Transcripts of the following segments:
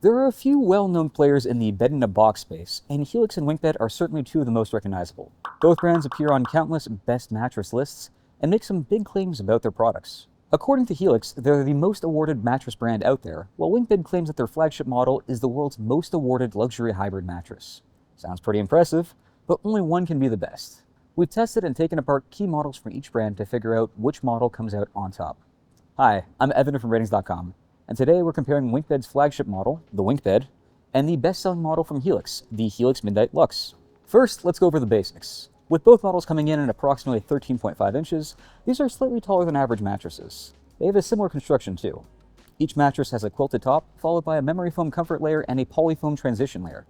There are a few well-known players in the bed-in-a-box space, and Helix and Winkbed are certainly two of the most recognizable. Both brands appear on countless best mattress lists and make some big claims about their products. According to Helix, they're the most awarded mattress brand out there, while Winkbed claims that their flagship model is the world's most awarded luxury hybrid mattress. Sounds pretty impressive, but only one can be the best. We've tested and taken apart key models from each brand to figure out which model comes out on top. Hi, I'm Evan from Ratings.com. And today we're comparing Winkbed's flagship model, the Winkbed, and the best-selling model from Helix, the Helix Midnight Luxe. First, let's go over the basics. With both models coming in at approximately 13.5 inches, these are slightly taller than average mattresses. They have a similar construction too. Each mattress has a quilted top, followed by a memory foam comfort layer and a polyfoam transition layer.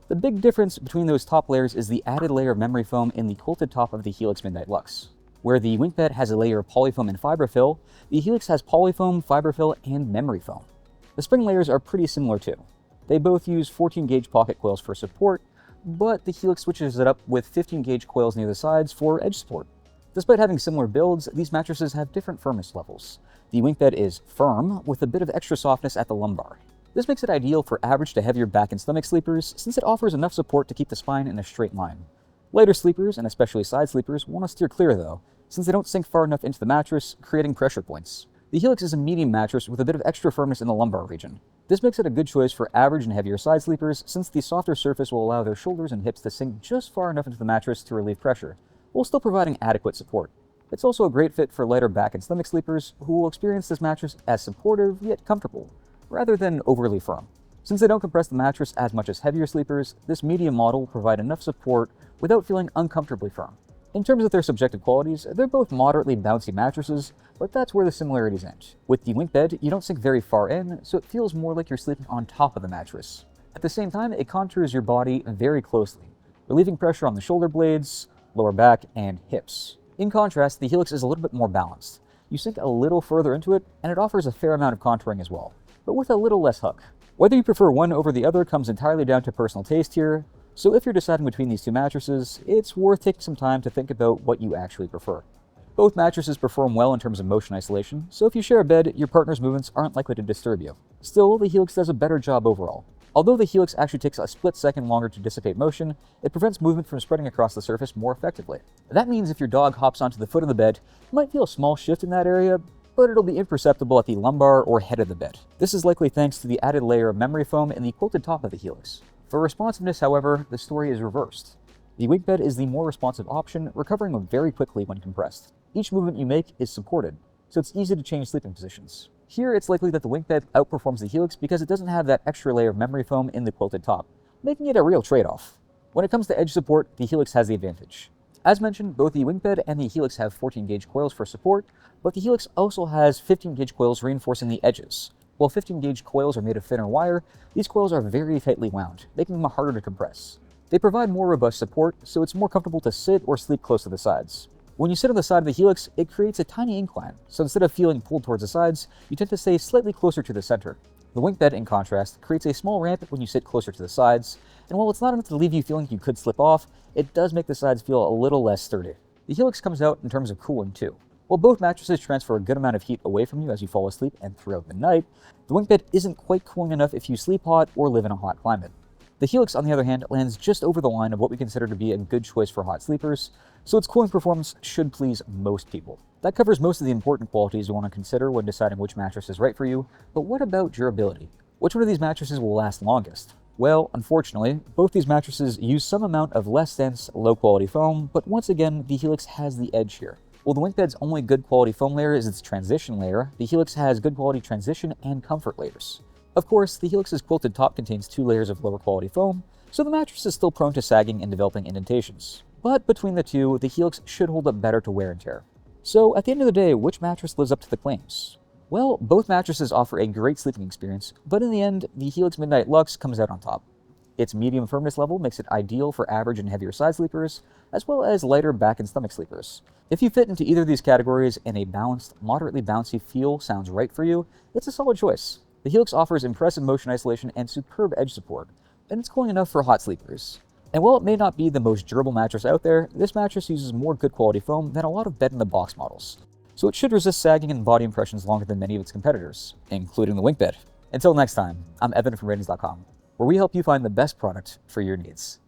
The big difference between those top layers is the added layer of memory foam in the quilted top of the Helix Midnight Luxe. Where the Winkbed has a layer of polyfoam and fiberfill, the Helix has polyfoam, fiberfill, and memory foam. The spring layers are pretty similar too. They both use 14-gauge pocket coils for support, but the Helix switches it up with 15-gauge coils near the sides for edge support. Despite having similar builds, these mattresses have different firmness levels. The Winkbed is firm, with a bit of extra softness at the lumbar. This makes it ideal for average to heavier back and stomach sleepers, since it offers enough support to keep the spine in a straight line. Lighter sleepers, and especially side sleepers, want to steer clear though, since they don't sink far enough into the mattress, creating pressure points. The Helix is a medium mattress with a bit of extra firmness in the lumbar region. This makes it a good choice for average and heavier side sleepers, since the softer surface will allow their shoulders and hips to sink just far enough into the mattress to relieve pressure, while still providing adequate support. It's also a great fit for lighter back and stomach sleepers who will experience this mattress as supportive yet comfortable, rather than overly firm. Since they don't compress the mattress as much as heavier sleepers, this medium model will provide enough support without feeling uncomfortably firm. In terms of their subjective qualities, they're both moderately bouncy mattresses, but that's where the similarities end. With the Winkbed, you don't sink very far in, so it feels more like you're sleeping on top of the mattress. At the same time, it contours your body very closely, relieving pressure on the shoulder blades, lower back, and hips. In contrast, the Helix is a little bit more balanced. You sink a little further into it, and it offers a fair amount of contouring as well, but with a little less hug. Whether you prefer one over the other comes entirely down to personal taste here, so if you're deciding between these two mattresses, it's worth taking some time to think about what you actually prefer. Both mattresses perform well in terms of motion isolation, so if you share a bed, your partner's movements aren't likely to disturb you. Still, the Helix does a better job overall. Although the Helix actually takes a split second longer to dissipate motion, it prevents movement from spreading across the surface more effectively. That means if your dog hops onto the foot of the bed, you might feel a small shift in that area, but it'll be imperceptible at the lumbar or head of the bed. This is likely thanks to the added layer of memory foam in the quilted top of the Helix. For responsiveness, however, the story is reversed. The Winkbed is the more responsive option, recovering very quickly when compressed. Each movement you make is supported, so it's easy to change sleeping positions. Here, it's likely that the Winkbed outperforms the Helix because it doesn't have that extra layer of memory foam in the quilted top, making it a real trade-off. When it comes to edge support, the Helix has the advantage. As mentioned, both the Winkbed and the Helix have 14-gauge coils for support, but the Helix also has 15-gauge coils reinforcing the edges. While 15-gauge coils are made of thinner wire, these coils are very tightly wound, making them harder to compress. They provide more robust support, so it's more comfortable to sit or sleep close to the sides. When you sit on the side of the Helix, it creates a tiny incline, so instead of feeling pulled towards the sides, you tend to stay slightly closer to the center. The Winkbed, in contrast, creates a small ramp when you sit closer to the sides, and while it's not enough to leave you feeling you could slip off, it does make the sides feel a little less sturdy. The Helix comes out in terms of cooling too. While both mattresses transfer a good amount of heat away from you as you fall asleep and throughout the night, the Winkbed isn't quite cooling enough if you sleep hot or live in a hot climate. The Helix, on the other hand, lands just over the line of what we consider to be a good choice for hot sleepers, so its cooling performance should please most people. That covers most of the important qualities you want to consider when deciding which mattress is right for you, but what about durability? Which one of these mattresses will last longest? Well, unfortunately, both these mattresses use some amount of less dense, low-quality foam, but once again, the Helix has the edge here. While the Winkbed's only good quality foam layer is its transition layer, the Helix has good quality transition and comfort layers. Of course, the Helix's quilted top contains 2 layers of lower quality foam, so the mattress is still prone to sagging and developing indentations. But between the two, the Helix should hold up better to wear and tear. So at the end of the day, which mattress lives up to the claims? Well, both mattresses offer a great sleeping experience, but in the end, the Helix Midnight Luxe comes out on top. Its medium firmness level makes it ideal for average and heavier side sleepers, as well as lighter back and stomach sleepers. If you fit into either of these categories and a balanced, moderately bouncy feel sounds right for you, it's a solid choice. The Helix offers impressive motion isolation and superb edge support, and it's cooling enough for hot sleepers. And while it may not be the most durable mattress out there, this mattress uses more good quality foam than a lot of bed-in-the-box models, so it should resist sagging and body impressions longer than many of its competitors, including the Winkbed. Until next time, I'm Evan from Ratings.com, where we help you find the best product for your needs.